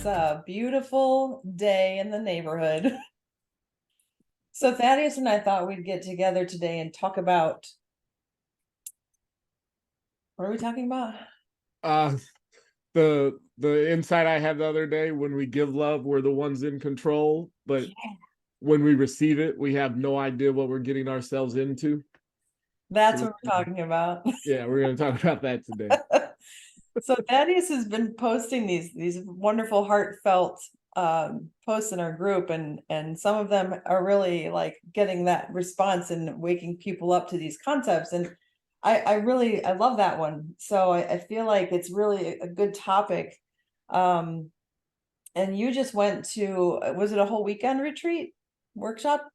a beautiful day in the neighborhood. So Thaddeus and I thought we'd get together today and talk about, what are we talking about? Uh the insight I had the other day: when we give love, we're the ones in control, but Yeah. when we receive it, we have no idea what we're getting ourselves into. That's So what we're talking about. yeah, we're going to talk about that today. So Thaddeus has been posting these wonderful heartfelt posts in our group, and some of them are really like getting that response and waking people up to these concepts. And I love that one. So I feel like it's really a good topic. And you just went to, was it a whole weekend retreat workshop?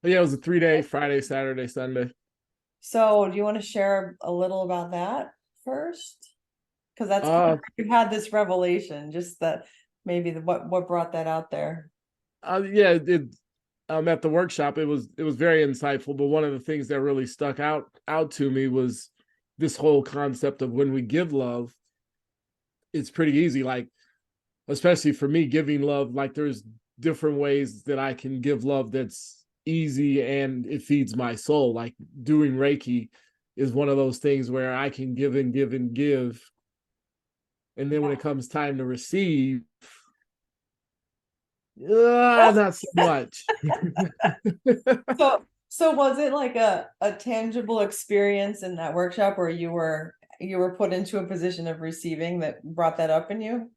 But yeah, it was a 3 day, Friday, Saturday, Sunday. So do you want to share a little about that first? Because that's kind of Uh, you had this revelation, just that maybe what brought that out there. yeah, at the workshop, it was very insightful. But one of the things that really stuck out to me was this whole concept of when we give love, it's pretty easy. Like, especially for me, giving love, like there's different ways that I can give love that's easy and it feeds my soul. Like doing Reiki is one of those things where I can give and give and give. And then when it comes time to receive, not so much. So was it like a tangible experience in that workshop where you were put into a position of receiving that brought that up in you?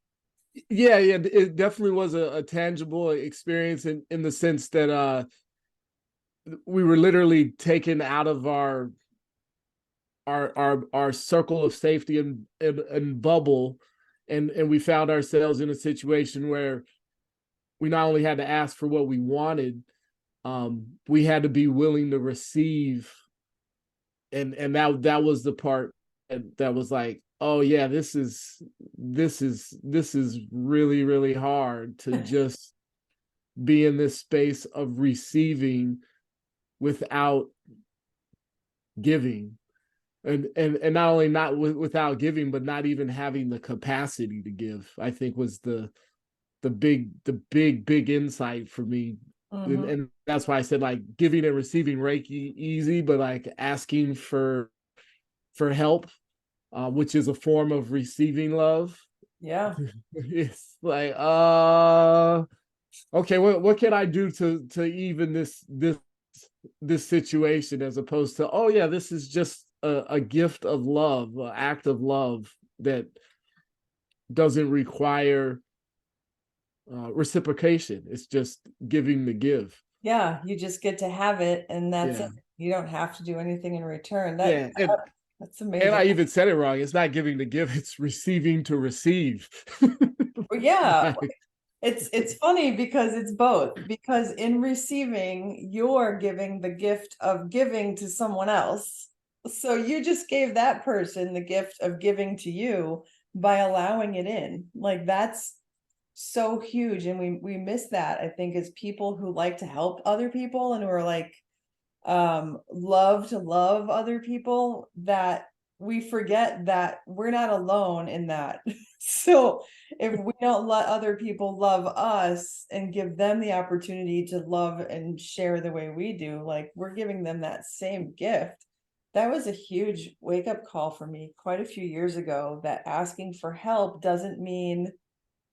Yeah, it definitely was a tangible experience in the sense that we were literally taken out of our circle of safety and bubble, and we found ourselves in a situation where we not only had to ask for what we wanted, we had to be willing to receive, and that was the part that was like, oh yeah, this is really really hard to just be in this space of receiving without giving, and not only not without giving, but not even having the capacity to give, I think was the big insight for me. and, Mhm. and that's why I said, like, giving and receiving Reiki easy, but like asking for help, which is a form of receiving love. Yeah. It's like, okay, what can I do to even this situation, as opposed to, oh yeah, this is just a gift of love, an act of love that doesn't require reciprocation. It's just giving the give. Yeah, you just get to have it and that's it. Yeah, You don't have to do anything in return. yeah, That's and amazing. I even said it wrong. It's not giving to give; it's receiving to receive. Well, yeah, Like, it's funny because it's both. Because in receiving, you're giving the gift of giving to someone else. So you just gave that person the gift of giving to you by allowing it in. Like that's so huge. And we miss that, I think, as people who like to help other people and who are like love to love other people, that we forget that we're not alone in that. So if we don't let other people love us and give them the opportunity to love and share the way we do, like we're giving them that same gift. That was a huge wake up call for me quite a few years ago, that asking for help doesn't mean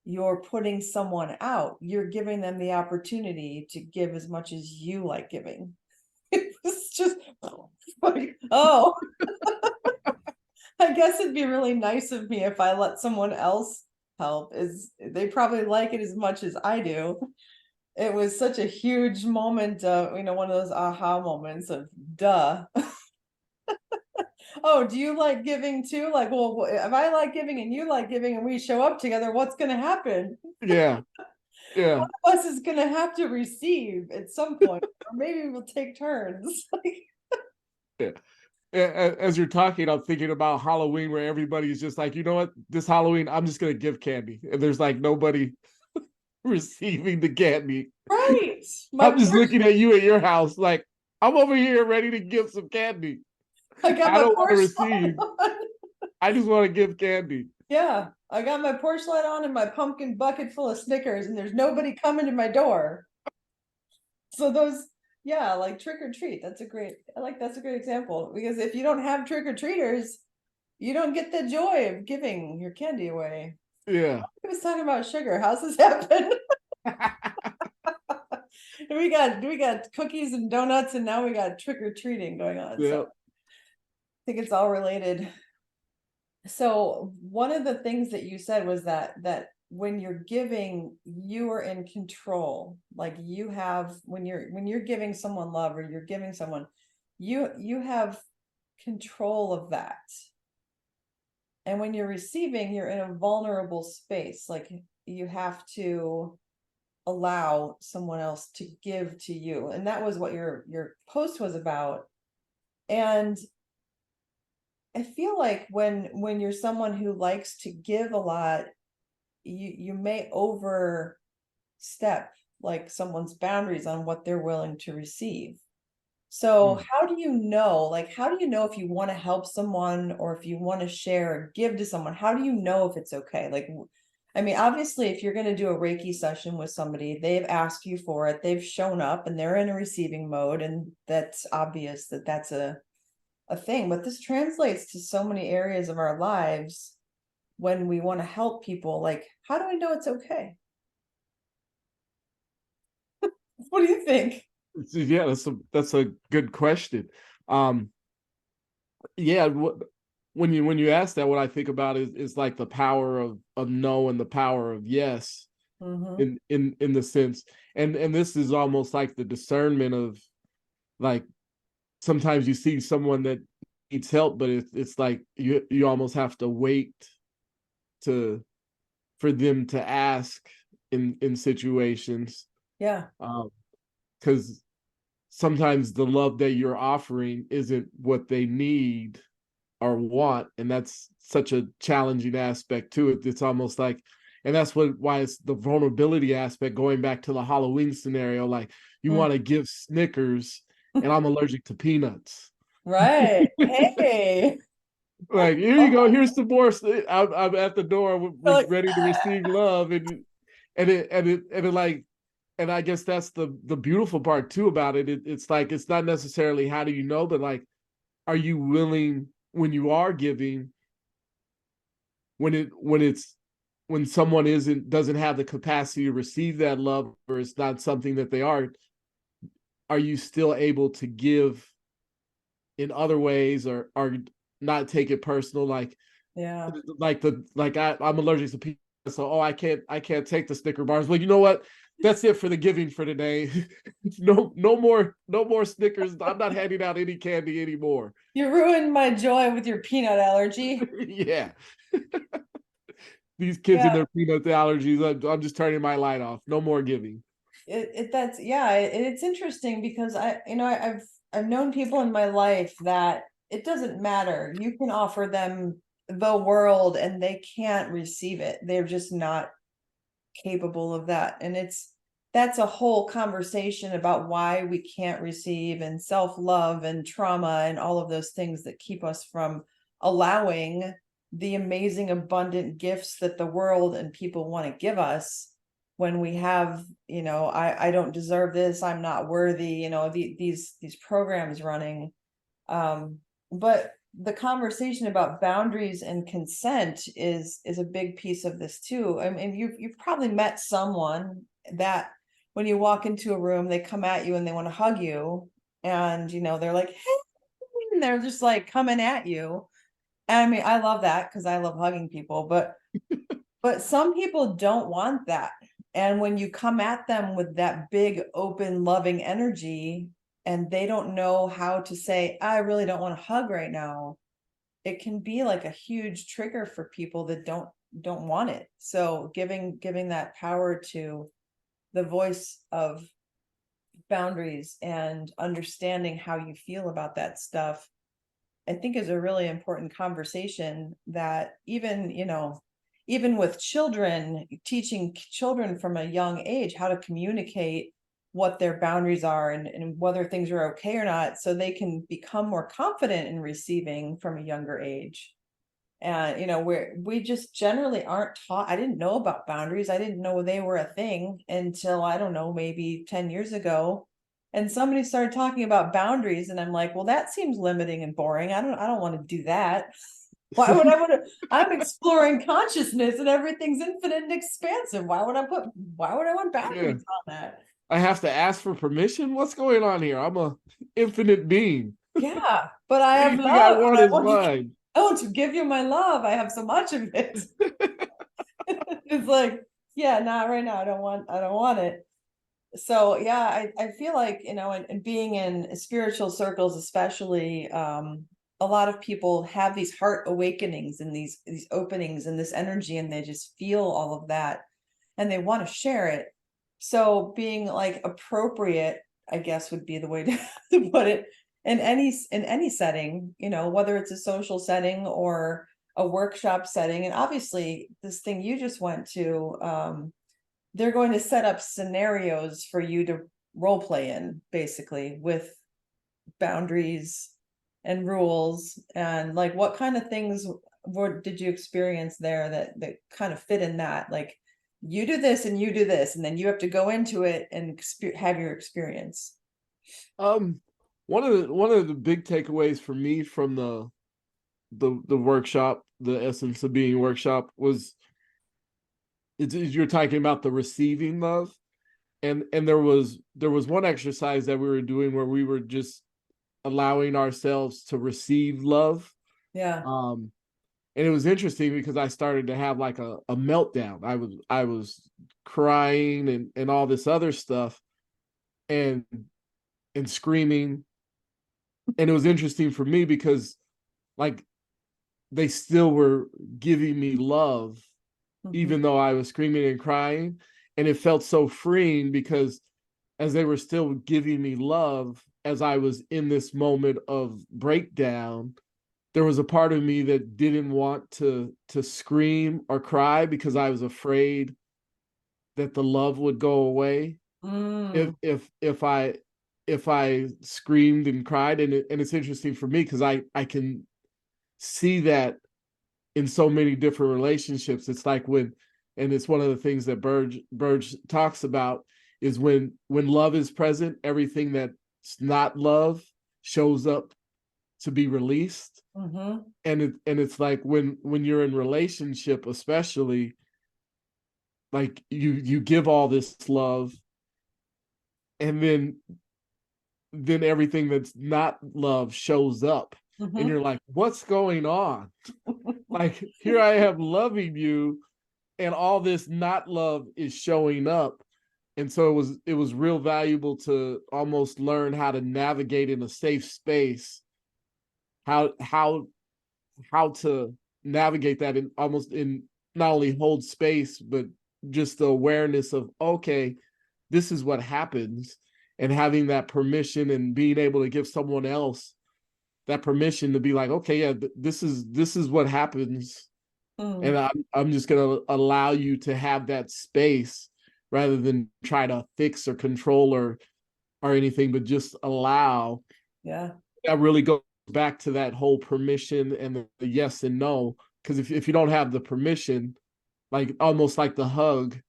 you're putting someone out. You're giving them the opportunity to give as much as you like giving. It's just like, oh, I guess it'd be really nice of me if I let someone else help. Is they probably like it as much as I do. It was such a huge moment, one of those aha moments of duh. Oh, do you like giving too? Like, well, if I like giving and you like giving and we show up together, what's gonna happen? yeah, yeah, One of us is gonna have to receive at some point, or maybe we'll take turns. yeah. As you're talking, I'm thinking about Halloween, where everybody's just like, you know what, this Halloween, I'm just gonna give candy, and there's like nobody receiving the candy. Right. My I'm just portion, looking at you at your house, like, I'm over here ready to give some candy. I got I my don't want to portion receive. on. I just want to give candy. Yeah, I got my porch light on and my pumpkin bucket full of Snickers, and there's nobody coming to my door. So those, yeah, like trick or treat. That's a great example, because if you don't have trick or treaters, you don't get the joy of giving your candy away. Yeah. I was talking about sugar. How's this happen? we got cookies and donuts, and now we got trick or treating going on. Yeah. So I think it's all related. So one of the things that you said was that when you're giving, you are in control. Like you have, when you're giving someone love, or you're giving someone, you have control of that. And when you're receiving, you're in a vulnerable space. Like you have to allow someone else to give to you. And that was what your post was about. And I feel like when you're someone who likes to give a lot, you may overstep like someone's boundaries on what they're willing to receive. So how do you know, if you want to help someone, or if you want to share or give to someone, how do you know if it's okay? Like, I mean, obviously, if you're going to do a Reiki session with somebody, they've asked you for it, they've shown up, and they're in a receiving mode, and that's obvious that that's a thing. But this translates to so many areas of our lives when we want to help people. Like, how do I know it's okay? What do you think? Yeah, that's a good question. Um, yeah, when you ask that, what I think about is like the power of no and the power of yes, Mm-hmm. in the sense, and this is almost like the discernment of, like, sometimes you see someone that needs help, but it's like you almost have to wait to for them to ask in situations, Yeah. because sometimes the love that you're offering isn't what they need or want, and that's such a challenging aspect to it. It's almost like, and that's why it's the vulnerability aspect, going back to the Halloween scenario. Like, you Mm. want to give Snickers and I'm allergic to peanuts. Right. Hey. Like, here you go, Oh, here's some more. I'm at the door, like, ready to receive love, and like, and I guess that's the beautiful part too about it. It's like, it's not necessarily how do you know, but like, are you willing, when you are giving, when someone doesn't have the capacity to receive that love, or it's not something that they are you still able to give in other ways, or not take it personal? Like, yeah. I'm allergic to peanuts, so, oh, I can't take the Snicker bars. Well, you know what? That's it for the giving for today. No more Snickers. I'm not handing out any candy anymore. You ruined my joy with your peanut allergy. Yeah. These kids and Yeah. their peanut allergies. I'm just turning my light off. No more giving. That's, yeah, it's interesting because I've known people in my life that it doesn't matter. You can offer them the world and they can't receive it. They're just not capable of that. And that's a whole conversation about why we can't receive, and self-love and trauma and all of those things that keep us from allowing the amazing abundant gifts that the world and people want to give us. When we have, I don't deserve this, I'm not worthy, these programs running. But the conversation about boundaries and consent is a big piece of this too. I mean, you've probably met someone that when you walk into a room, they come at you and they want to hug you, and they're like, hey, and they're just like coming at you. And I mean, I love that because I love hugging people, but some people don't want that. And when you come at them with that big, open, loving energy, and they don't know how to say, I really don't want to hug right now, it can be like a huge trigger for people that don't want it. So giving that power to the voice of boundaries and understanding how you feel about that stuff, I think is a really important conversation. That even with children, teaching children from a young age how to communicate what their boundaries are, and whether things are okay or not, so they can become more confident in receiving from a younger age. And we just generally aren't taught. I didn't know about boundaries. I didn't know they were a thing until, I don't know, maybe 10 years ago. And somebody started talking about boundaries, and I'm like, well, that seems limiting and boring. I don't want to do that. Why would I want to? I'm exploring consciousness, and everything's infinite and expansive. Why would I want Yeah. boundaries on that? I have to ask for permission. What's going on here? I'm a infinite being. Yeah, but I have Everything I love, want and is mine. I want to give you my love. I have so much of it. It's like, yeah, not right now. I don't want it. So yeah, I feel like, and being in spiritual circles, especially, a lot of people have these heart awakenings and these openings and this energy, and they just feel all of that and they want to share it. So being like appropriate, I guess would be the way to put it, in any setting, whether it's a social setting or a workshop setting. And obviously this thing you just went to, they're going to set up scenarios for you to role play in, basically, with boundaries and rules. And like, what kind of things did you experience there that kind of fit in that? Like, you do this and you do this, and then you have to go into it and have your experience. Um, one of the big takeaways for me from the workshop, the essence of being workshop, was you're talking about the receiving love, and there was one exercise that we were doing where we were just allowing ourselves to receive love. Yeah. Um, and it was interesting because I started to have like a meltdown. I was crying and all this other stuff, and screaming. And it was interesting for me because, like, they still were giving me love Mhm. even though I was screaming and crying. And it felt so freeing because as they were still giving me love as I was in this moment of breakdown, there was a part of me that didn't want to scream or cry because I was afraid that the love would go away if Mm, if if I if I screamed and cried. And it's interesting for me because I can see that in so many different relationships. It's like and it's one of the things that Burge talks about, is when love is present, everything that's not love shows up to be released. mhm, And it's like when you're in relationship, especially, like you give all this love, and then everything that's not love shows up, and mhm. you're like, what's going on? Like, here I am loving you, and all this not love is showing up. And so it was real valuable to almost learn how to navigate in a safe space, how to navigate that, in almost in not only hold space, but just the awareness of, okay, this is what happens, and having that permission and being able to give someone else that permission to be like, okay, yeah, this is what happens, and Mm, I'm just gonna allow you to have that space rather than try to fix or control or anything, but just allow. yeah. That really goes back to that whole permission and the yes and no. Because if you don't have the permission, like almost like the hug,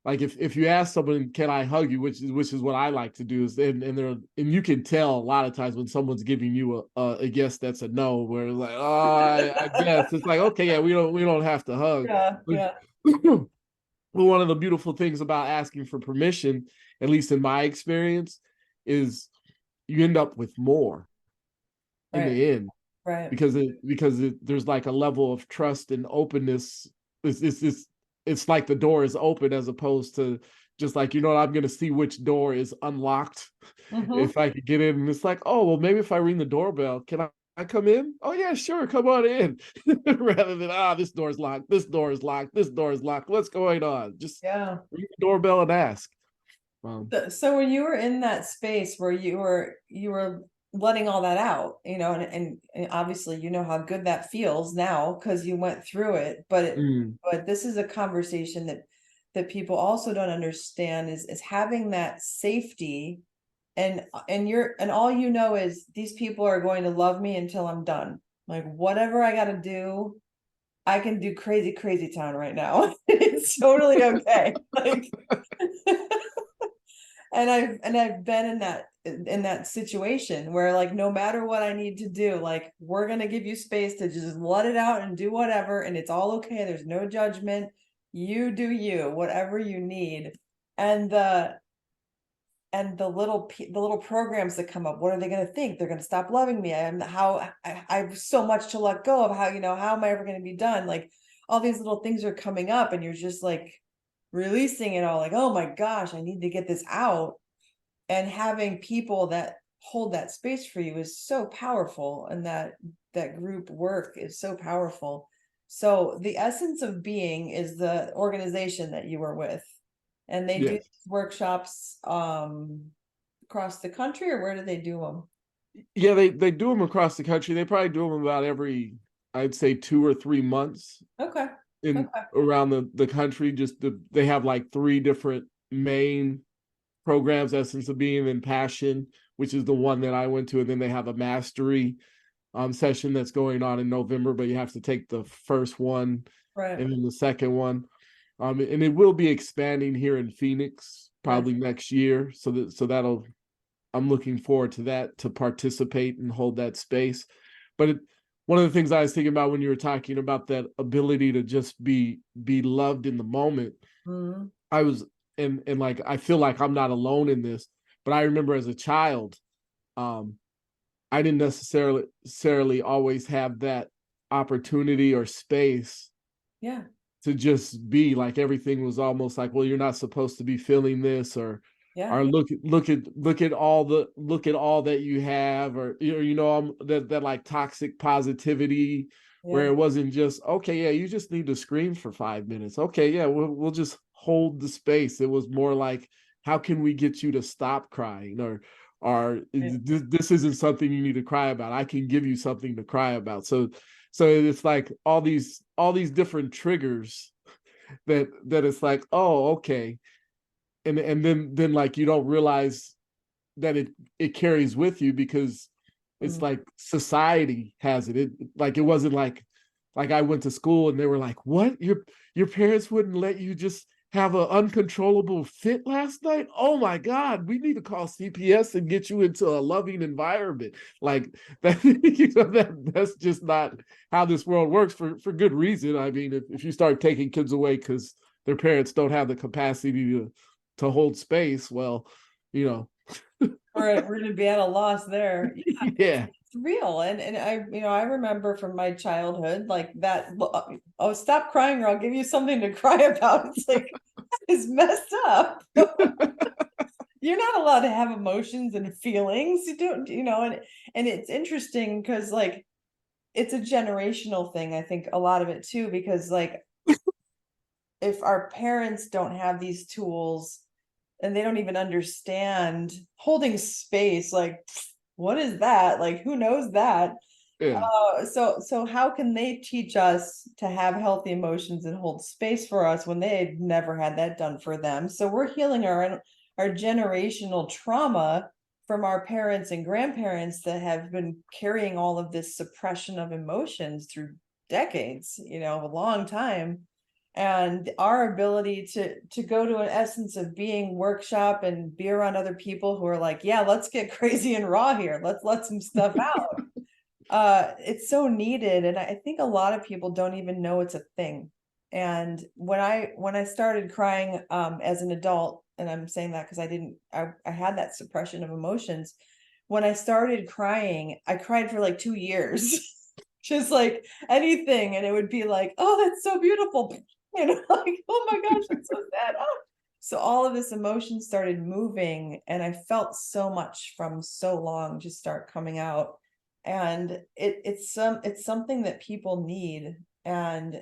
like if you ask someone, can I hug you, which is what I like to do, is and you can tell a lot of times when someone's giving you a yes that's a no, where it's like, oh, I guess it's like, okay, yeah, we don't have to hug. Yeah, But yeah. one of the beautiful things about asking for permission, at least in my experience, is you end up with more in Right, the end, right. because there's like a level of trust and openness. It's like the door is open, as opposed to just like, I'm going to see which door is unlocked Mhm. if I could get in. And it's like, oh, well, maybe if I ring the doorbell, can I come in? Oh yeah, sure, come on in. Rather than, this door's locked, this door is locked, this door is locked, what's going on? Just Yeah. ring the doorbell and ask. um, So when you were in that space where you were letting all that out, and obviously you know how good that feels now because you went through it, mm, but this is a conversation that people also don't understand, is having that safety, and all is these people are going to love me until I'm done. Like, whatever I got to do, I can do crazy, crazy town right now. It's totally okay. Like, and I've been in that situation where like no matter what I need to do, like we're gonna give you space to just let it out and do whatever, and it's all okay. There's no judgment. You do you, whatever you need. And the little programs that come up, what are they going to think? They're going to stop loving me. I have so much to let go of. How, how am I ever going to be done? Like all these little things are coming up, and you're just like releasing it all, like, oh my gosh, I need to get this out. And having people that hold that space for you is so powerful, and that group work is so powerful. So the Essence of Being is the organization that you were with, and they do Yes. these workshops across the country, or where do they do them? Yeah, they do them across the country. They probably do them about every, I'd say, 2 or 3 months Okay. in Okay. around the country. They have like three different main programs: Essence of Being and Passion, which is the one that I went to, and then they have a mastery session that's going on in November, but you have to take the first one Right. and then the second one. And it will be expanding here in Phoenix That's probably next year. That'll, I'm looking forward to that, to participate and hold that space. But one of the things I was thinking about when you were talking about that ability to just be loved in the moment, mhm. I was, and like I feel like I'm not alone in this, but I remember as a child, um, I didn't necessarily always have that opportunity or space Yeah. to just be. Like everything was almost like, well, you're not supposed to be feeling this, Yeah. or look at all that you have, or that like toxic positivity, where Yeah. it wasn't just, okay, yeah, you just need to scream for 5 minutes, okay, yeah, we'll just hold the space. It was more like, how can we get you to stop crying, or this isn't something you need to cry about. I can give you something to cry about. So it's like all these different triggers that it's like, oh, okay. And then like you don't realize that it carries with you, because it's Mhm. like society has it. It wasn't like I went to school and they were like, what? Your parents wouldn't let you just have an uncontrollable fit last night? Oh my God, we need to call CPS and get you into a loving environment. Like that, that's just not how this world works, for good reason. I mean, if you start taking kids away because their parents don't have the capacity to hold space, well, you know, We're gonna be at a loss there. Yeah, yeah. it's real. And I remember from my childhood, like that, oh, stop crying or I'll give you something to cry about. It's like, it's messed up. You're not allowed to have emotions and feelings. You don't, and it's interesting because like it's a generational thing, I think a lot of it too, because like if our parents don't have these tools and they don't even understand holding space, like what is that? Like who knows that? Yeah. So how can they teach us to have healthy emotions and hold space for us when they had never had that done for them? So we're healing our generational trauma from our parents and grandparents that have been carrying all of this suppression of emotions through decades, a long time. And our ability to go to an Essence of Being workshop and be around other people who are like, yeah, let's get crazy and raw here. Let's let some stuff out. It's so needed, and I think a lot of people don't even know it's a thing. And when I started crying as an adult, and I'm saying that because I had that suppression of emotions. When I started crying, I cried for like 2 years. Just like anything, and it would be like, oh, that's so beautiful. Like, oh my gosh, that's so sad. Oh. So all of this emotion started moving, and I felt so much from so long just start coming out. And it's something that people need, and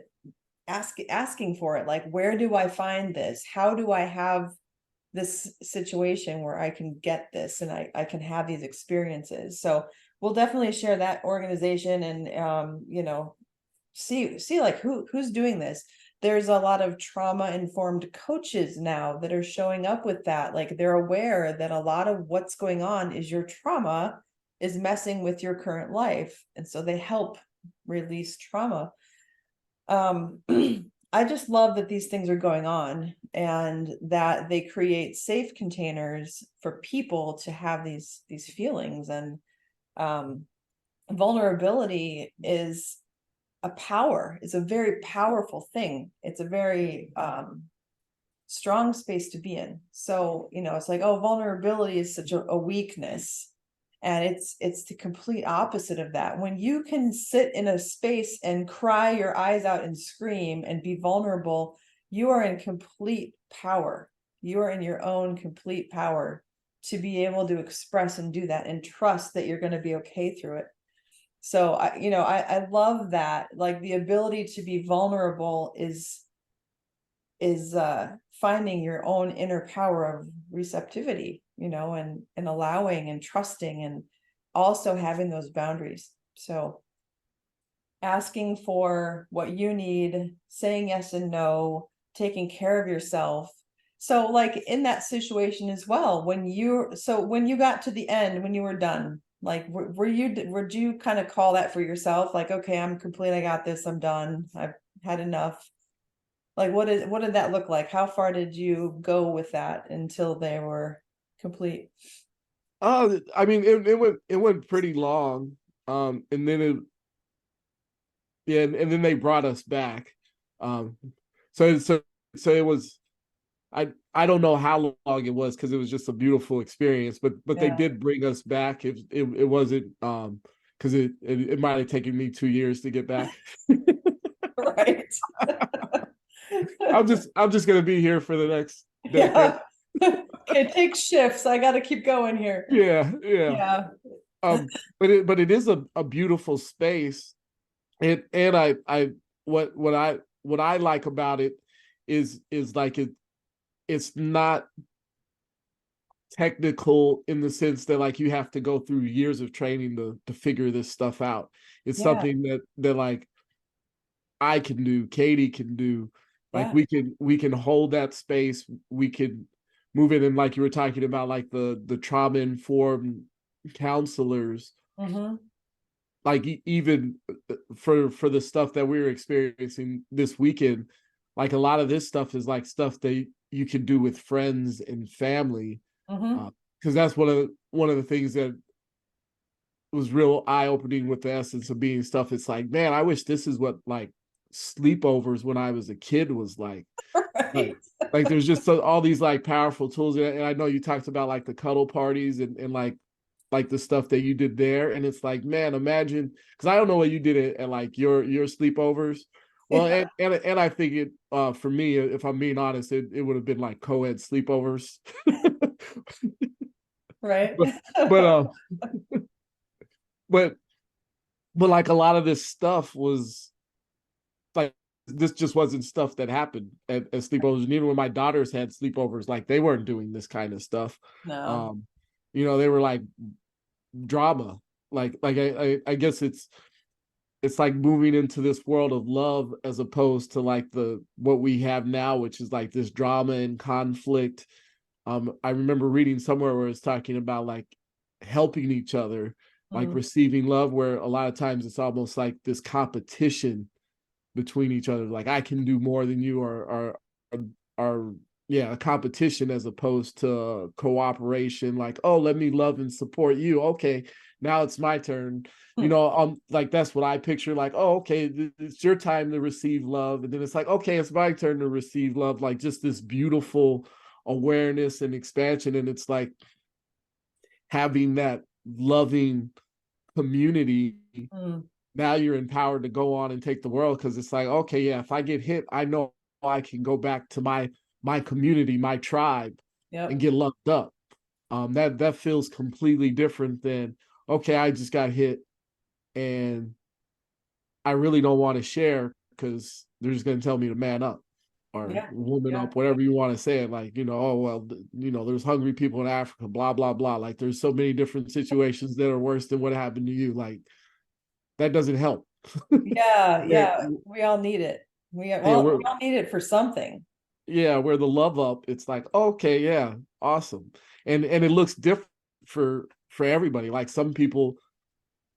asking for it, like, where do I find this? How do I have this situation where I can get this and I can have these experiences? So we'll definitely share that organization, and see like who's doing this. There's a lot of trauma informed coaches now that are showing up with that. Like they're aware that a lot of what's going on is your trauma is messing with your current life, and so they help release trauma. I just love that these things are going on and that they create safe containers for people to have these feelings. And vulnerability is a power. It's a very powerful thing. It's a very strong space to be in. So, it's like, oh, vulnerability is such a weakness. And it's the complete opposite of that. When you can sit in a space and cry your eyes out and scream and be vulnerable, you are in complete power. You are in your own complete power to be able to express and do that and trust that you're going to be okay through it. So I love that. Like, the ability to be vulnerable is finding your own inner power of receptivity, and allowing and trusting, and also having those boundaries. So asking for what you need, saying yes and no, taking care of yourself. So, like, in that situation as well, when you got to the end, when you were done, like, would you kind of call that for yourself, like, okay, I'm complete, I got this, I'm done, I've had enough? Like, what did that look like? How far did you go with that until they were complete? I mean, it went pretty long. And then and then they brought us back. Um, so it was, I don't know how long it was because it was just a beautiful experience, but they Yeah. did bring us back. It wasn't because it might have taken me 2 years to get back. Right. I'm just gonna be here for the next decade. Yeah. Okay, take shifts. I got to keep going here. Yeah, yeah. Yeah. But it is a beautiful space. And what I like about it is like it's not technical in the sense that like you have to go through years of training to figure this stuff out. It's Yeah. something that like I can do, Katie can do. Like Yeah. we can hold that space, we can move it in, like you were talking about, like the trauma informed counselors, Mm-hmm. like even for the stuff that we were experiencing this weekend, like a lot of this stuff is like stuff that you can do with friends and family, Mm-hmm. because that's one of the things that was real eye-opening with the essence of being stuff. It's like, man, I wish this is what like sleepovers when I was a kid was like. like Right. like there's just all these like powerful tools, and I know you talked about like the cuddle parties and like the stuff that you did there, and it's like, man, imagine, because I don't know what you did at like your sleepovers. Well, Yeah. and I think it for me, if I'm being honest, it would have been like co-ed sleepovers. Right. but but but but like a lot of this stuff was like, this just wasn't stuff that happened at sleepovers. And even when my daughters had sleepovers, like they weren't doing this kind of stuff. No. um they were like drama. Like I guess it's like moving into this world of love as opposed to like the what we have now, which is like this drama and conflict. I remember reading somewhere where it's talking about like helping each other, like Mm. receiving love, where a lot of times it's almost like this competition between each other, like I can do more than you, or yeah, a competition as opposed to cooperation, like, oh, let me love and support you, okay, now it's my turn. Like that's what I picture, like, oh, okay, it's your time to receive love, and then it's like, okay, it's my turn to receive love, like just this beautiful awareness and expansion. And it's like having that loving community. Mm. Now you're empowered to go on and take the world, because it's like, okay, yeah, if I get hit, I know I can go back to my community, my tribe, and Yep. get loved up. That feels completely different than, okay, I just got hit and I really don't want to share because they're just going to tell me to man up or Yeah. woman Yeah. up, whatever you want to say it. Like, oh, well, there's hungry people in Africa, blah, blah, blah. Like there's so many different situations that are worse than what happened to you. Like that doesn't help. Yeah. where, Yeah. We all need it. yeah, We all need it for something. where the love up, it's like, okay, yeah, awesome. And it looks different for everybody. Like some people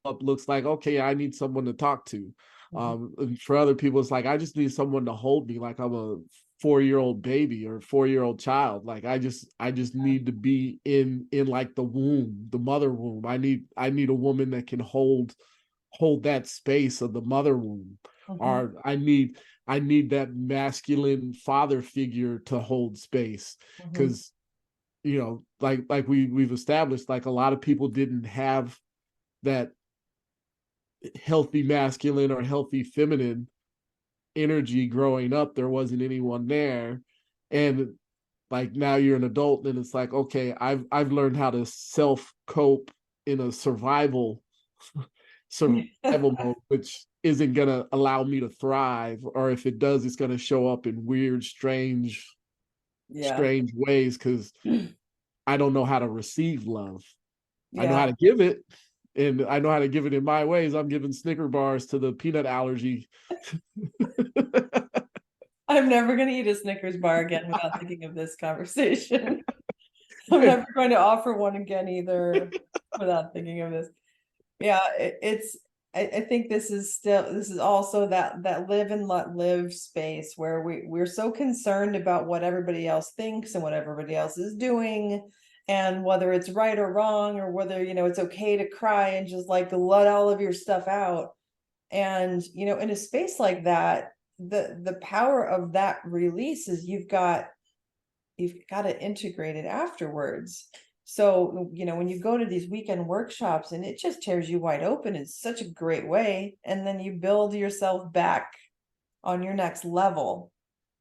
up looks like, okay, I need someone to talk to. And for other people, it's like, I just need someone to hold me like I'm a 4-year-old baby or 4-year-old child. Like I just need to be in like the womb, the mother womb. I need a woman that can hold that space of the mother womb. Or I need that masculine father figure to hold space. Because like we've established, like a lot of people didn't have that healthy masculine or healthy feminine energy growing up. There wasn't anyone there. And like now you're an adult and it's like, okay, I've learned how to self cope in a survival mode, which isn't gonna allow me to thrive, or if it does, it's gonna show up in weird, strange Yeah. ways, because I don't know how to receive love. I know Yeah. how to give it, and I know how to give it in my ways. I'm giving Snicker bars to the peanut allergy. I'm never going to eat a Snickers bar again without thinking of this conversation. I'm never going to offer one again either without thinking of this. Yeah, I think this is also that live and let live space where we're so concerned about what everybody else thinks and what everybody else is doing, and whether it's right or wrong, or whether it's okay to cry and just like let all of your stuff out. And in a space like that, the power of that release is you've got to integrate it afterwards. So, when you go to these weekend workshops and it just tears you wide open in such a great way, and then you build yourself back on your next level.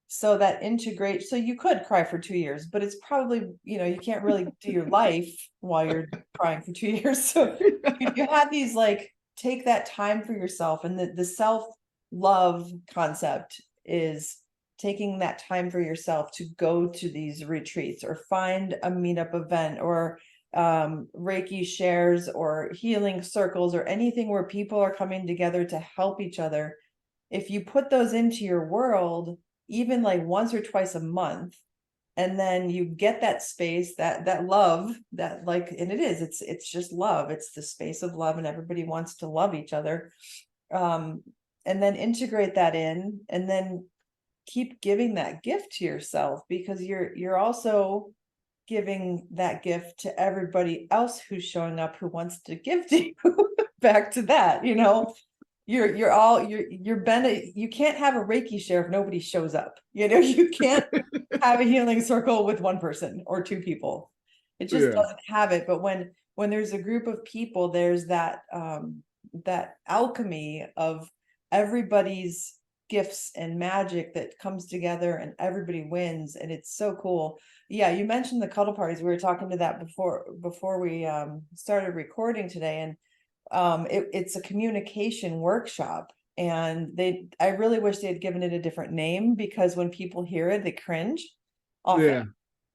So that integrate, so you could cry for 2 years, but it's probably, you can't really do your life while you're crying for 2 years. So you have these like, take that time for yourself, and the self-love concept is taking that time for yourself to go to these retreats or find a meetup event or Reiki shares or healing circles or anything where people are coming together to help each other. If you put those into your world, even like once or twice a month, and then you get that space, that love, that like, and it's just love, it's the space of love, and everybody wants to love each other, and then integrate that in, and then keep giving that gift to yourself, because you're also giving that gift to everybody else who's showing up, who wants to give to you back to that. You can't have a Reiki share if nobody shows up. You can't have a healing circle with one person or two people. It just Yeah. doesn't have it. But when there's a group of people, there's that alchemy of everybody's gifts and magic that comes together, and everybody wins, and it's so cool. Yeah, you mentioned the cuddle parties. We were talking to that before we started recording today, and it's a communication workshop, and I really wish they had given it a different name, because when people hear it, they cringe often. Yeah.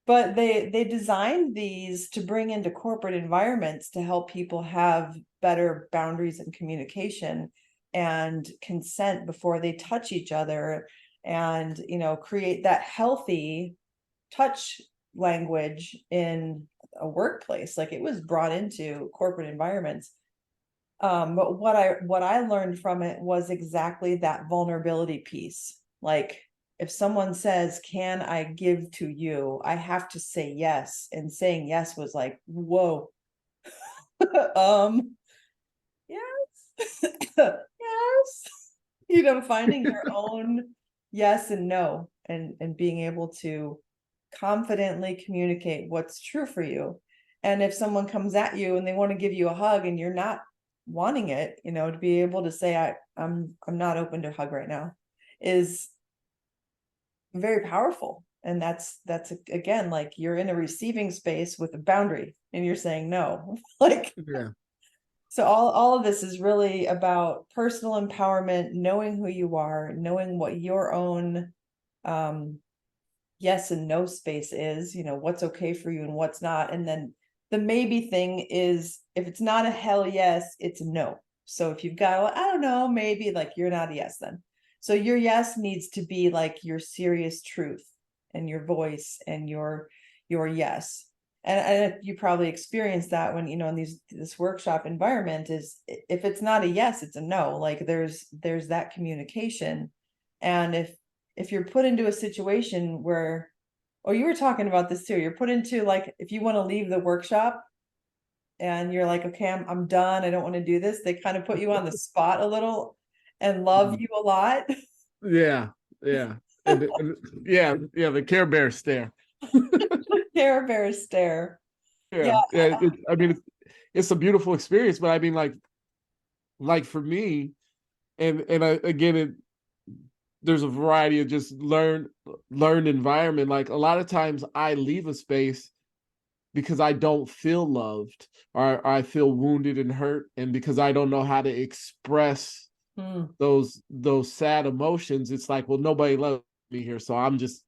But they designed these to bring into corporate environments to help people have better boundaries and communication and consent before they touch each other, and create that healthy touch language in a workplace. Like, it was brought into corporate environments. But what I learned from it was exactly that vulnerability piece. Like, if someone says, "Can I give to you?" I have to say yes. And saying yes was like, whoa. Yes. Yes. Finding your own yes and no, and being able to confidently communicate what's true for you. And if someone comes at you and they want to give you a hug and you're not wanting it, to be able to say, I'm not open to a hug right now, is very powerful. And that's again, like, you're in a receiving space with a boundary and you're saying no. Like, Yeah. so all of this is really about personal empowerment, knowing who you are, knowing what your own yes and no space is, what's okay for you and what's not. And then the maybe thing is, if it's not a hell yes, it's a no. So if you've got, well, I don't know, maybe, like, you're not a yes then. So your yes needs to be like your serious truth and your voice and your yes. and you probably experienced that when, in this workshop environment, is if it's not a yes, it's a no. Like there's that communication. And if you're put into a situation where, oh, you were talking about this too, you're put into, like, if you want to leave the workshop and you're like, okay, I'm done, I don't want to do this, they kind of put you on the spot a little and love you a lot. Yeah, yeah, and yeah, yeah, the Care Bear stare. Care Bear stare. Yeah. Yeah, yeah. I mean, it's a beautiful experience, but I mean, like for me, and again, there's a variety of just learned environment. Like a lot of times, I leave a space because I don't feel loved, or I feel wounded and hurt, and because I don't know how to express those sad emotions. It's like, well, nobody loves me here, so I'm just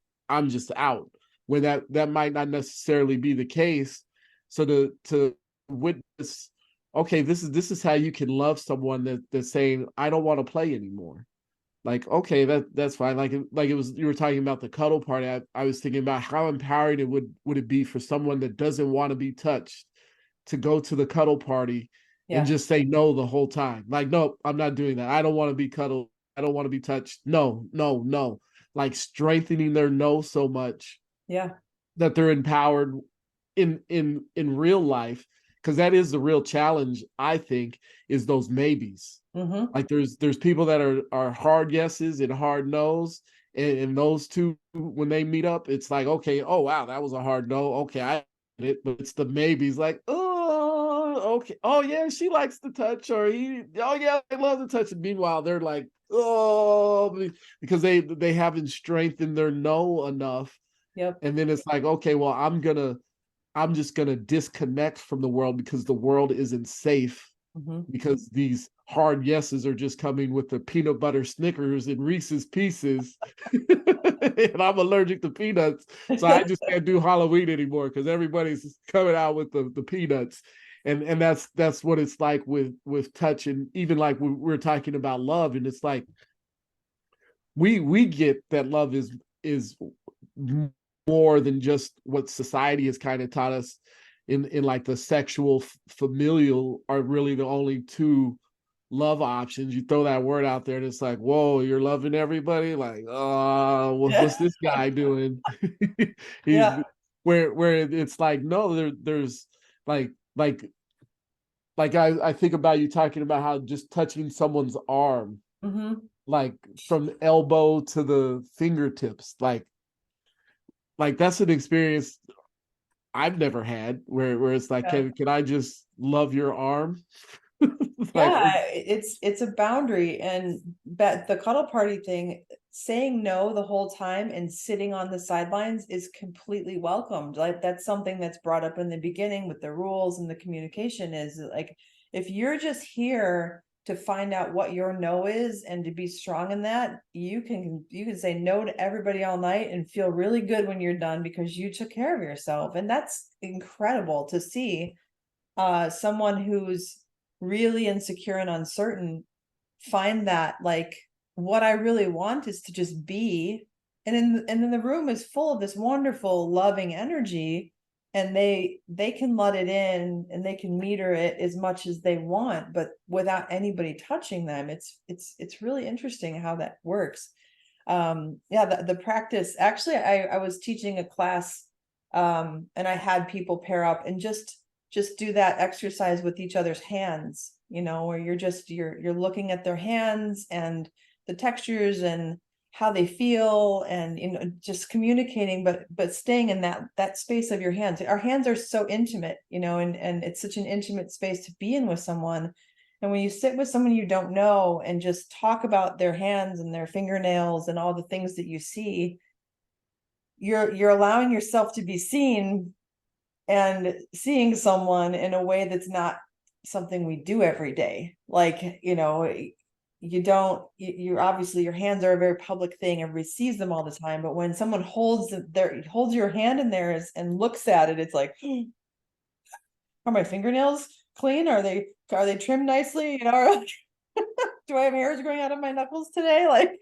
out, when that might not necessarily be the case. So to witness, okay, this is how you can love someone that's saying, I don't want to play anymore. Like, okay, that's fine. Like it was, you were talking about the cuddle party. I was thinking about how empowering would it be for someone that doesn't want to be touched to go to the cuddle party and Yeah. just say no the whole time. Like, no, I'm not doing that. I don't want to be cuddled. I don't want to be touched. No, no, no. Like strengthening their no so much Yeah. that they're empowered in real life, because that is the real challenge, I think, is those maybes. Mm-hmm. Like there's people that are hard yeses and hard nos, and those two, when they meet up, it's like, okay, oh wow, that was a hard no, okay, I get it. But it's the maybes, like, oh, okay, oh yeah, she likes to touch, or oh yeah, I love to touch. And meanwhile, they're like, oh, because they haven't strengthened their no enough. Yep. And then it's like, okay, well, I'm just gonna disconnect from the world because the world isn't safe, Mm-hmm. because these hard yeses are just coming with the peanut butter Snickers and Reese's Pieces, and I'm allergic to peanuts, so I just can't do Halloween anymore because everybody's coming out with the peanuts, and that's what it's like with touch, and even like we're talking about love, and it's like we get that love is more than just what society has kind of taught us, in like the sexual, familial are really the only two love options. You throw that word out there and it's like, whoa, you're loving everybody, like, oh, what's this guy doing? He's Yeah. where it's like, no, there's like like I think about you talking about how just touching someone's arm, Mm-hmm. like from the elbow to the fingertips, like that's an experience I've never had, where it's like, Yeah. can I just love your arm? Like, Yeah, it's a boundary, and but the cuddle party thing, saying no the whole time and sitting on the sidelines is completely welcomed. Like that's something that's brought up in the beginning with the rules and the communication, is like, if you're just here to find out what your no is and to be strong in that, you can say no to everybody all night and feel really good when you're done because you took care of yourself. And that's incredible to see someone who's really insecure and uncertain find that, like, what I really want is to just be. And then the room is full of this wonderful loving energy, and they can let it in and they can meter it as much as they want, but without anybody touching them. It's really interesting how that works. Yeah, the practice, actually, I was teaching a class, and I had people pair up and just do that exercise with each other's hands, where you're looking at their hands and the textures and how they feel, and just communicating, but staying in that space of your hands. Our hands are so intimate, and it's such an intimate space to be in with someone. And when you sit with someone you don't know and just talk about their hands and their fingernails and all the things that you see, you're allowing yourself to be seen, and seeing someone in a way that's not something we do every day. Like, you don't, you're obviously, your hands are a very public thing, everybody sees them all the time, but when someone holds your hand in theirs and looks at it, it's like, are my fingernails clean? Are they trimmed nicely? Do I have hairs growing out of my knuckles today? Like,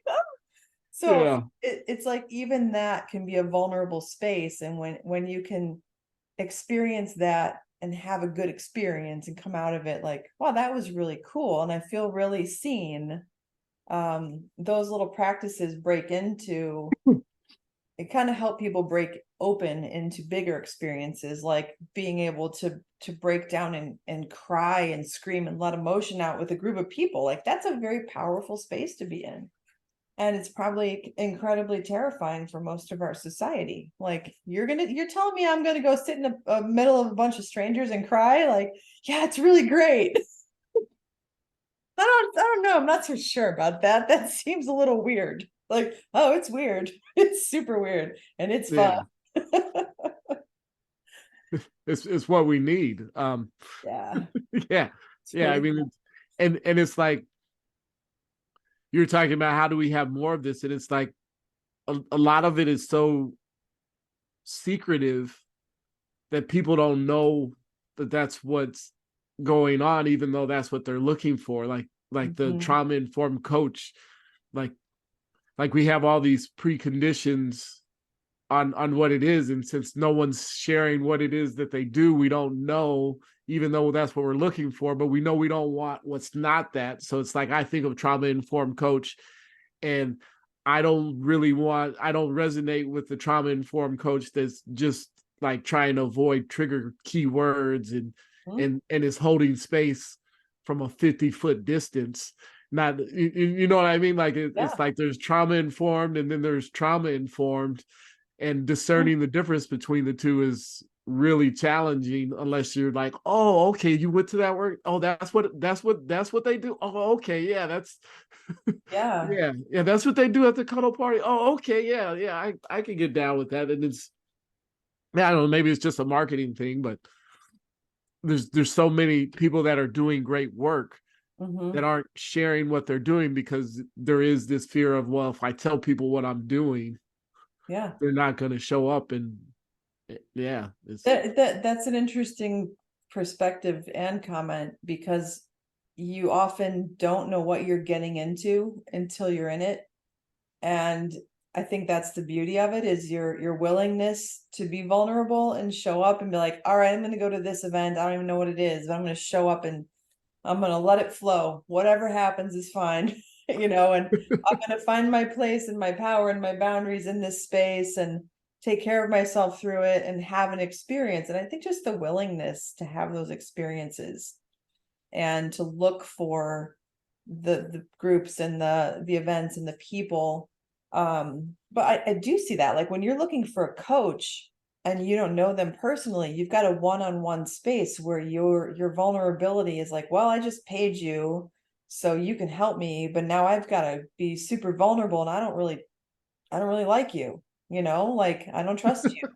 so yeah, it's like, even that can be a vulnerable space. And when you can experience that and have a good experience and come out of it like, wow, that was really cool. And I feel really seen. Those little practices break into, it kind of help people break open into bigger experiences, like being able to break down and cry and scream and let emotion out with a group of people. Like that's a very powerful space to be in. And it's probably incredibly terrifying for most of our society. Like you're telling me I'm gonna go sit in a middle of a bunch of strangers and cry? Like, yeah, it's really great. I don't know. I'm not so sure about that. That seems a little weird. Like, oh, it's weird. It's super weird and it's fun. Yeah, it's what we need. Yeah, Yeah, it's yeah. I pretty mean, cool. and it's like you're talking about how do we have more of this, and it's like a lot of it is so secretive that people don't know that that's what's going on, even though that's what they're looking for. Like the Mhm. trauma informed coach, like like we have all these preconditions on what it is, and since no one's sharing what it is that they do, we don't know, even though that's what we're looking for, but we know we don't want what's not that. So it's like I think of trauma informed coach, and I don't resonate with the trauma informed coach that's just like trying to avoid trigger keywords Mhm. and is holding space from a 50-foot distance. Not you know what I mean? Like it's Yeah. like there's trauma informed and then there's trauma informed, and Mhm. discerning the difference between the two is really challenging unless you're like, oh, okay, you went to that work. Oh, that's what they do. Oh, okay, yeah, that's Yeah. yeah, that's what they do at the cuddle party. Oh, okay, yeah, I can get down with that. And it's, yeah, I don't know, maybe it's just a marketing thing, but there's so many people that are doing great work that Hmm. aren't sharing what they're doing because there is this fear of, well, if I tell people what I'm doing, Yeah. they're not going to show up. And yeah, it's That's an interesting perspective and comment because you often don't know what you're getting into until you're in it. And I think that's the beauty of it is your willingness to be vulnerable and show up and be like, all right, I'm gonna go to this event. I don't even know what it is, but I'm gonna show up and I'm gonna let it flow. Whatever happens is fine. And I'm gonna find my place and my power and my boundaries in this space and take care of myself through it and have an experience. And I think just the willingness to have those experiences and to look for the groups and the events and the people. But I do see that, like when you're looking for a coach and you don't know them personally, you've got a one-on-one space where your vulnerability is like, well, I just paid you so you can help me, but now I've got to be super vulnerable and I don't really like you, like I don't trust you,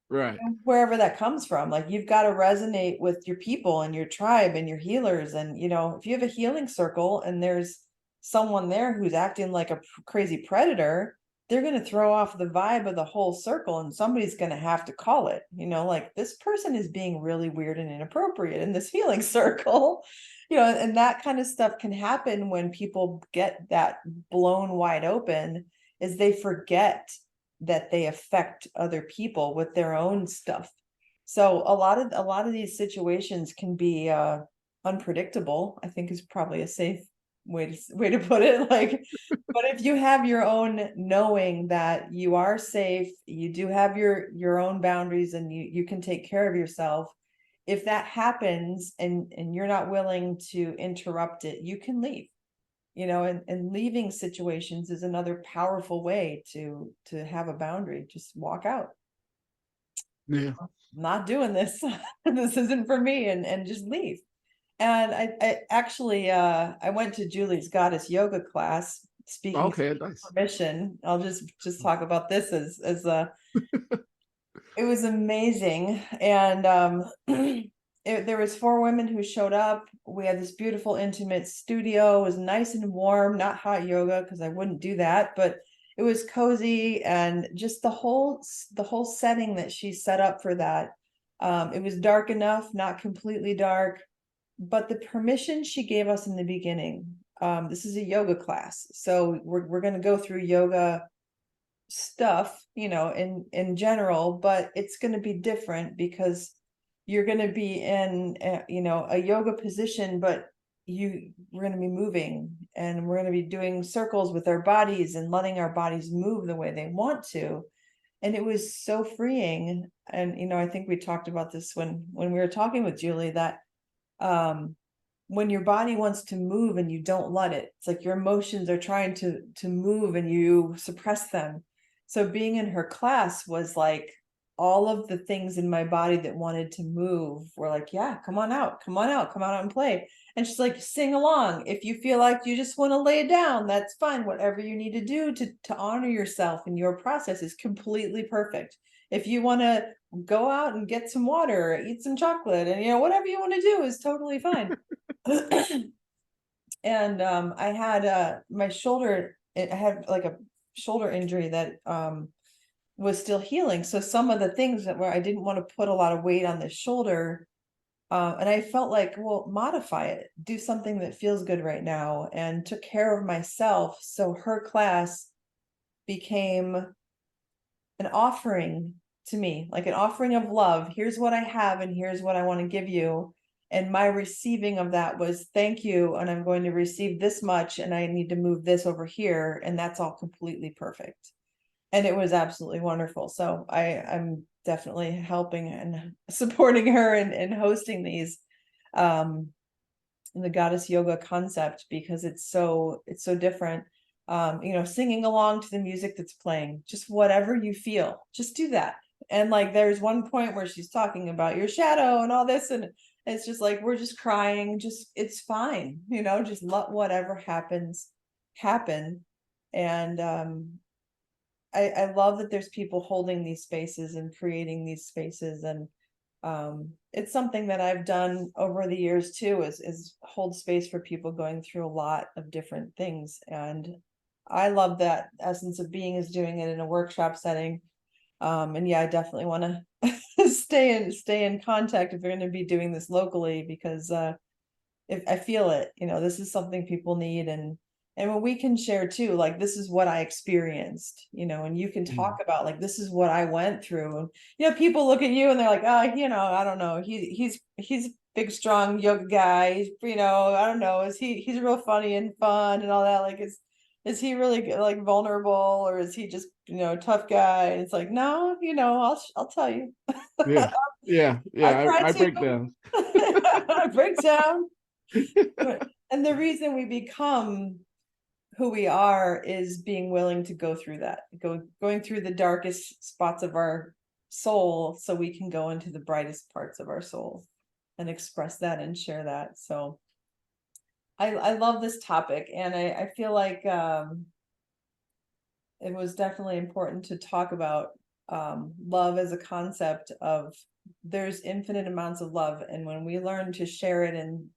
right. wherever that comes from. Like you've got to resonate with your people and your tribe and your healers. And, if you have a healing circle and there's someone there who's acting like a crazy predator, they're going to throw off the vibe of the whole circle and somebody's going to have to call it, like this person is being really weird and inappropriate in this healing circle. And that kind of stuff can happen when people get that blown wide open, is they forget that they affect other people with their own stuff. So a lot of these situations can be unpredictable, I think is probably a safe way to put it. Like, but if you have your own knowing that you are safe, you do have your own boundaries and you can take care of yourself. If that happens and you're not willing to interrupt it, you can leave. And leaving situations is another powerful way to have a boundary. Just walk out. Yeah. I'm not doing this. This isn't for me, and just leave. And I actually I went to Julie's goddess yoga class. Speaking of Okay, nice. permission, I'll just talk about this as it was amazing. And there was 4 women who showed up. We had this beautiful intimate studio. It was nice and warm, not hot yoga because I wouldn't do that, but it was cozy and just the whole setting that she set up for that. It was dark enough, not completely dark, but the permission she gave us in the beginning. This is a yoga class, so we're going to go through yoga stuff, in general, but it's going to be different because you're going to be in a yoga position, but we're going to be moving, and we're going to be doing circles with our bodies and letting our bodies move the way they want to. And it was so freeing. And I think we talked about this when we were talking with Julie, that when your body wants to move and you don't let it, it's like your emotions are trying to move and you suppress them. So being in her class was like, all of the things in my body that wanted to move were like, yeah, come on out, come on out, come on out and play. And she's like, sing along. If you feel like you just want to lay down, that's fine. Whatever you need to do to honor yourself and your process is completely perfect. If you want to go out and get some water, eat some chocolate, and whatever you want to do is totally fine. And I had my shoulder, I had like a shoulder injury that was still healing. So some of the things that where I didn't want to put a lot of weight on the shoulder, and I felt like, well, modify it, do something that feels good right now, and took care of myself. So her class became an offering to me, like an offering of love. Here's what I have, and here's what I want to give you. And my receiving of that was, thank you, and I'm going to receive this much, and I need to move this over here, and that's all completely perfect. And it was absolutely wonderful. So I'm definitely helping and supporting her and hosting these, the goddess yoga concept, because it's so different. Singing along to the music that's playing, just whatever you feel, just do that. And like, there's one point where she's talking about your shadow and all this, and it's just like, we're just crying, just, it's fine, just let whatever happens happen. And I love that there's people holding these spaces and creating these spaces. And it's something that I've done over the years too, is hold space for people going through a lot of different things. And I love that essence of being, is doing it in a workshop setting. And yeah, I definitely want to stay in contact if they're going to be doing this locally, because if I feel it, this is something people need. And when we can share too, like, this is what I experienced, and you can talk about, like, this is what I went through. And people look at you and they're like, oh, I don't know, he's big strong yoga guy, I don't know, he's real funny and fun and all that, like, is he really like vulnerable, or is he just tough guy? And it's like, no, I'll tell you. Yeah. Yeah. I Yeah. cry I too. break down. I break down. And the reason we become who we are is being willing to go through that, going through the darkest spots of our soul, so we can go into the brightest parts of our soul and express that and share that. So I love this topic, and I feel like it was definitely important to talk about love as a concept of, there's infinite amounts of love, and when we learn to share it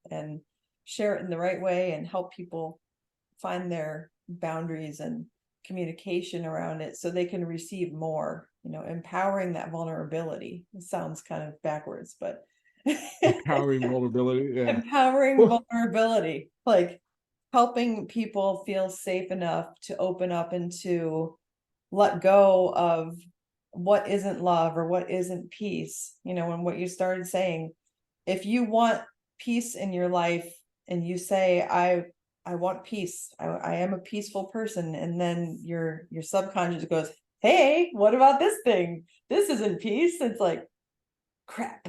and share it in the right way and help people find their boundaries and communication around it so they can receive more, empowering that vulnerability. It sounds kind of backwards, but Empowering vulnerability. Yeah. empowering Well, vulnerability, like helping people feel safe enough to open up and to let go of what isn't love or what isn't peace. And what you started saying, if you want peace in your life and you say, I want peace, I am a peaceful person, and then your subconscious goes, hey, what about this thing? This isn't peace. It's like, crap.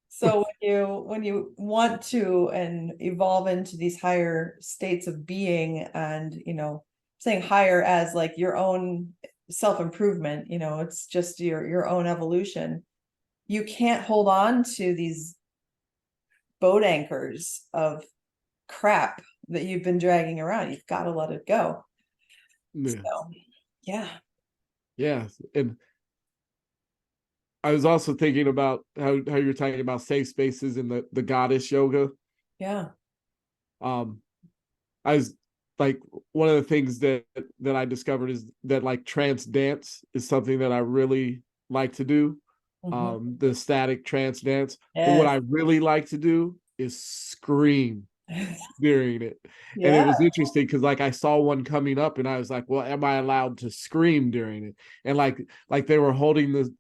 So when you want to and evolve into these higher states of being, and saying higher as like your own self-improvement, it's just your own evolution, you can't hold on to these boat anchors of crap that you've been dragging around. You've got to let it go. yeah. So yeah. Yeah. And I was also thinking about how you're talking about safe spaces in the goddess yoga. Yeah. Um, I was like, one of the things that I discovered is that like trance dance is something that I really like to do. Mhm. The static trance dance. But what Yes. I really like to do is scream. during it. And it Yeah. was interesting because like I saw one coming up and I was like, well, am I allowed to scream during it? And like they were holding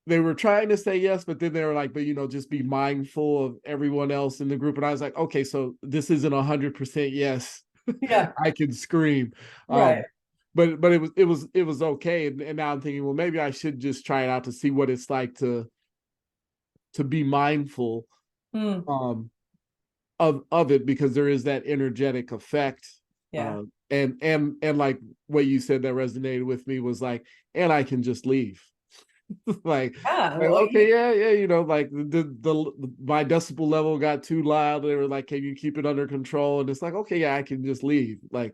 they were trying to say yes, but then they were like, but just be mindful of everyone else in the group. And I was like, okay, so this isn't 100% yes. Yeah. I can scream. Right. But it was okay. And now I'm thinking, well, maybe I should just try it out to see what it's like to be mindful Mm, um of it, because there is that energetic effect. yeah. And like what you said that resonated with me was like, and I can just leave. like, Yeah. like, Well, okay, yeah, like my decibel level got too loud. They were like, can you keep it under control? And it's like, okay, yeah, I can just leave. Like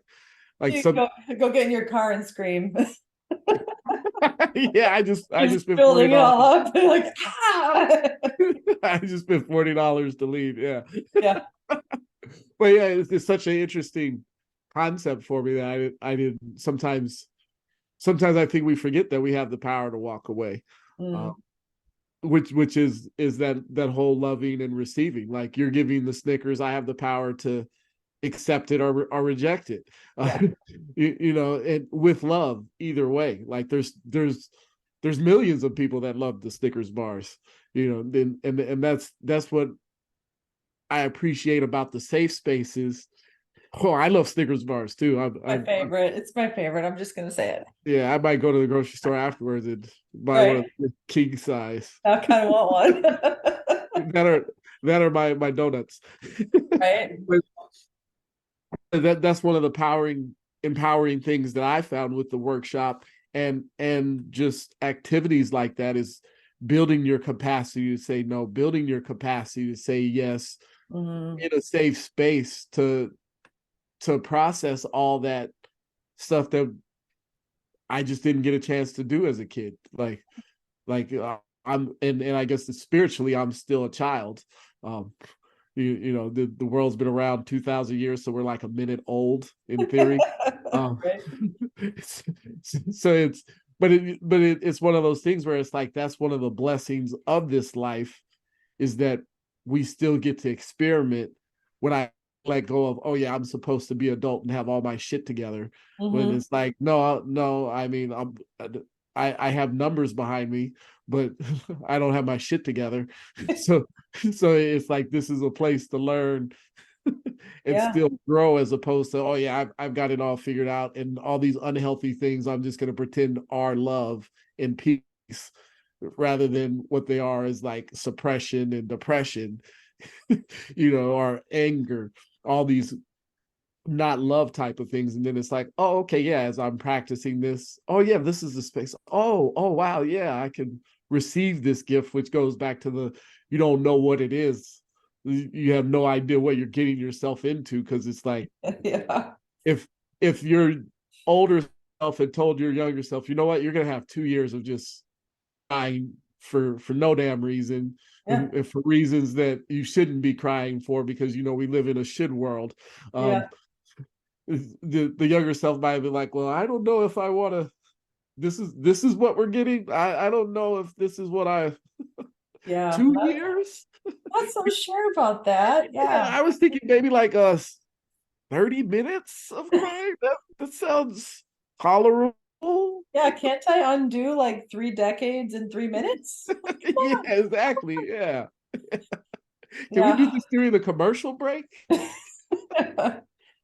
you some go get in your car and scream. yeah, I just Just spent forty building it dollars all up. Like, ah! I just spent $40 to leave. Yeah. Yeah. But yeah, it's such an interesting concept for me that I didn't sometimes I think we forget that we have the power to walk away. Uh, Mm, which is that whole loving and receiving. Like you're giving the Snickers, I have the power to accept it or reject it. yeah. And with love either way. Like there's millions of people that love the Snickers bars. And that's what I appreciate about the safe spaces. Oh, I love Snickers bars too. My favorite. It's my favorite. I'm just gonna say it. Yeah, I might go to the grocery store afterwards and buy one Right. of the king size. I kind of want one. that are that are my donuts. Right. But that's one of the empowering things that I found with the workshop and just activities like that is building your capacity to say no, building your capacity to say yes Mm, in a safe space to process all that stuff that I just didn't get a chance to do as a kid. I'm and I guess that spiritually I'm still a child. Um, the world's been around 2,000 years, so we're like a minute old in theory. Um, right. so it's one of those things where it's like that's one of the blessings of this life is that we still get to experiment when I let go of, oh yeah, I'm supposed to be adult and have all my shit together. When Hmm. it's like, no, I mean, I have numbers behind me, but I don't have my shit together. So so it's like this is a place to learn and Yeah. still grow, as opposed to, oh yeah, I've got it all figured out, and all these unhealthy things I'm just going to pretend are love and peace, rather than what they are is like suppression and depression, or anger, all these not love type of things. And then it's like, oh, okay, yeah, as I'm practicing this, oh yeah, this is the space. Oh wow, yeah, I can receive this gift, which goes back to the you don't know what it is. You have no idea what you're getting yourself into, because it's like Yeah. if if your older self had told your younger self, you know what, you're gonna have 2 years of just crying for no damn reason, Yeah. and for reasons that you shouldn't be crying for, because we live in a shit world. Yeah. um the younger self might be like, well, I don't know if I want to, this is what we're getting. I don't know if this is what I Yeah. 2 years. Not so sure about that. Yeah, Yeah. I was thinking maybe like 30 minutes of crying. That sounds tolerable. Yeah. Can't I undo like 3 decades in 3 minutes? Yeah, exactly. Yeah. Can we Yeah. do this during the commercial break?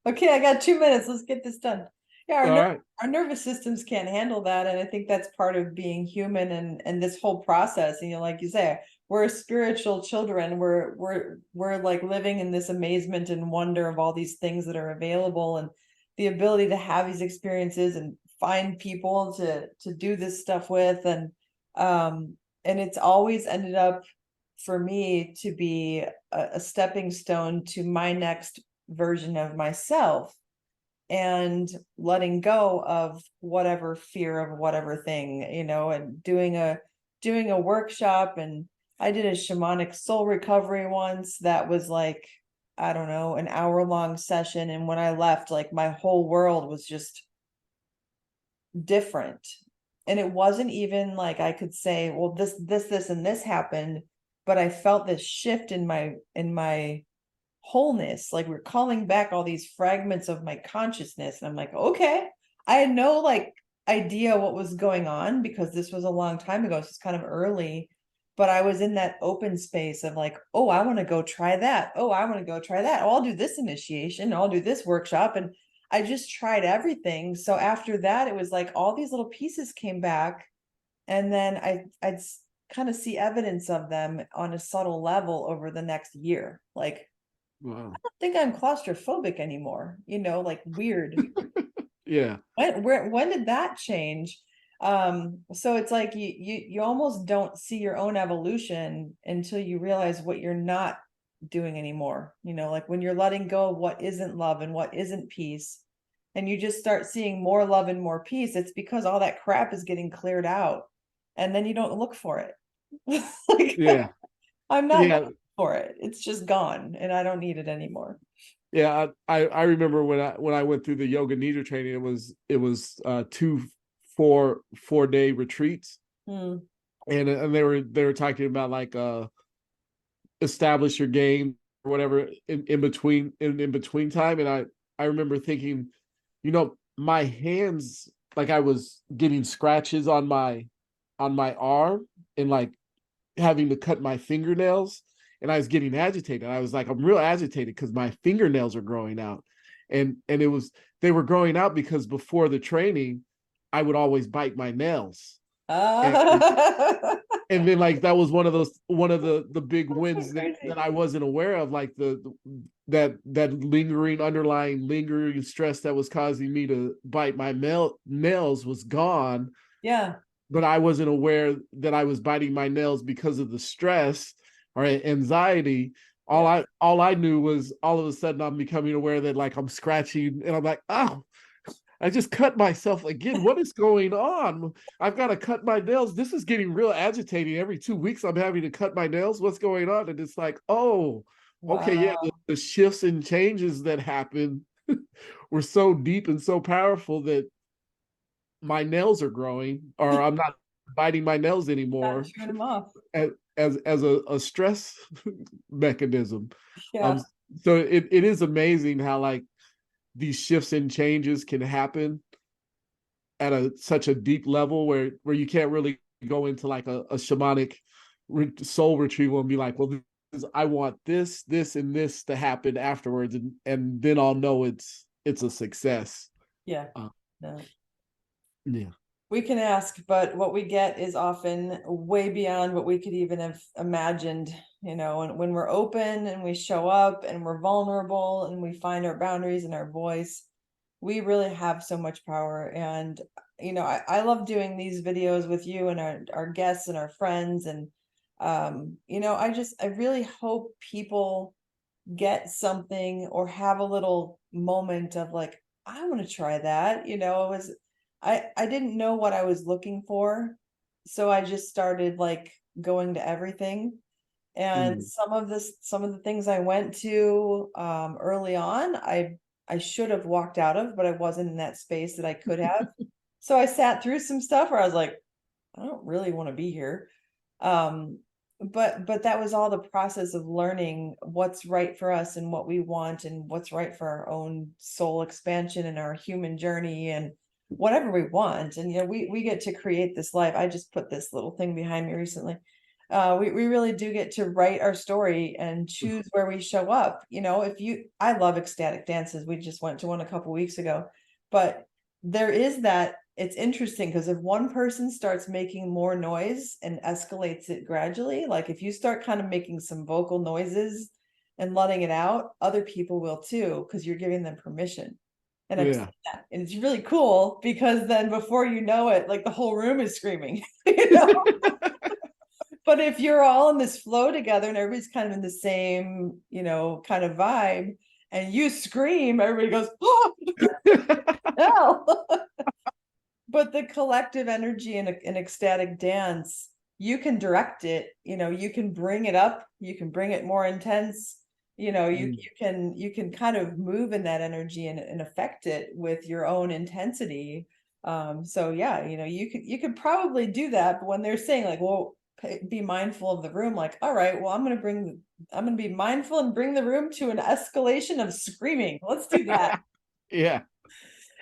Okay, I got 2 minutes. Let's get this done. Yeah, All right. our nervous systems can't handle that, and I think that's part of being human and this whole process. And like you say, we're spiritual children. We're like living in this amazement and wonder of all these things that are available, and the ability to have these experiences and find people to do this stuff with, and it's always ended up for me to be a stepping stone to my next version of myself, and letting go of whatever fear of whatever thing, and doing a workshop. And I did a shamanic soul recovery once that was like, I don't know, an hour-long session, and when I left, like my whole world was just different. And it wasn't even like I could say, well, this and this happened, but I felt this shift in my wholeness, like we're calling back all these fragments of my consciousness. And I'm like, okay, I had no like idea what was going on because this was a long time ago, so it's kind of early, but I was in that open space of like, oh, I want to go try that, oh, I want to go try that, oh, I'll do this initiation, I'll do this workshop, and I just tried everything. So after that, it was like all these little pieces came back, and then I'd kind of see evidence of them on a subtle level over the next year. Like, Wow. I don't think I'm claustrophobic anymore, like weird. Yeah. When did that change? So it's like you almost don't see your own evolution until you realize what you're not doing anymore. Like when you're letting go of what isn't love and what isn't peace, and you just start seeing more love and more peace, it's because all that crap is getting cleared out, and then you don't look for it. Like, Yeah. I'm not Yeah. looking for it. It's just gone, and I don't need it anymore. Yeah. I remember when I went through the yoga nidra training, it was 4 day retreats. Hmm. And they were talking about like establish your game or whatever in between time. And I remember thinking, my hands, like I was getting scratches on my arm, and like having to cut my fingernails, and I was getting agitated. I was like, I'm real agitated because my fingernails are growing out. And they were growing out because before the training, I would always bite my nails. And and then like that was one of the big wins Crazy. that I wasn't aware of, like that underlying lingering stress that was causing me to bite my nails was gone, Yeah. but I wasn't aware that I was biting my nails because of the stress or anxiety. Yeah. All I knew was all of a sudden I'm becoming aware that like I'm scratching, and I'm like, oh, I just cut myself again. What is going on? I've got to cut my nails. This is getting real agitating. Every 2 weeks, I'm having to cut my nails. What's going on? And it's like, oh, okay, yeah, Wow. the shifts and changes that happen were so deep and so powerful that my nails are growing, or I'm not biting my nails Not anymore turn them off. as a stress mechanism. Yeah. Um, so it is amazing how like these shifts and changes can happen at such a deep level where you can't really go into like a shamanic soul retrieval and be like, well, I want this, and this to happen afterwards, and then I'll know it's a success. Yeah. Uh, No. yeah. We can ask, but what we get is often way beyond what we could even have imagined. And when we're open and we show up and we're vulnerable and we find our boundaries and our voice, we really have so much power. And I love doing these videos with you and our guests and our friends. And I really hope people get something or have a little moment of like, I want to try that. I didn't know what I was looking for, so I just started like going to everything. And Mm. some of the things I went to early on, I should have walked out of, but I wasn't in that space that I could have. So I sat through some stuff where I was like, I don't really want to be here. Um, but that was all the process of learning what's right for us and what we want and what's right for our own soul expansion and our human journey and whatever we want. And we get to create this life. I just put this little thing behind me recently. We really do get to write our story and choose where we show up. I love ecstatic dances. We just went to one a couple weeks ago, but there is that. It's interesting because if one person starts making more noise and escalates it gradually, like if you start kind of making some vocal noises and letting it out, other people will too, because you're giving them permission. And I've Yeah. seen that. And it's really cool because then before you know it, like the whole room is screaming, you know? But if you're all in this flow together and everybody's kind of in the same, kind of vibe, and you scream, everybody goes, oh, hell. But the collective energy in an ecstatic dance, you can direct it, you can bring it up, you can bring it more intense, Mm. you can kind of move in that energy and affect it with your own intensity. So yeah, you could probably do that, but when they're saying like, well, be mindful of the room, like, all right, well, I'm gonna be mindful and bring the room to an escalation of screaming. Let's do that. Yeah.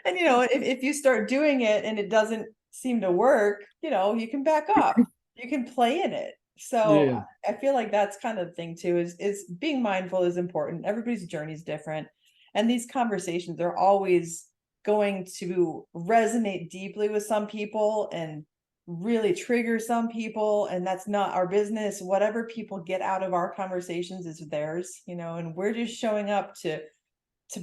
And if you start doing it and it doesn't seem to work, you can back off. You can play in it. So Yeah. I feel like that's kind of the thing too, is being mindful is important. Everybody's journey is different. And these conversations are always going to resonate deeply with some people and really trigger some people. And that's not our business. Whatever people get out of our conversations is theirs, and we're just showing up to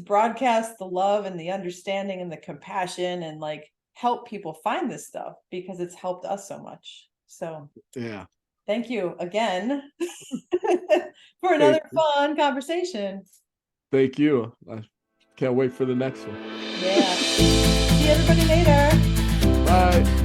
broadcast the love and the understanding and the compassion and like help people find this stuff because it's helped us so much. So Yeah. thank you again for another fun conversation. Thank you. I can't wait for the next one. Yeah. See everybody later. Bye.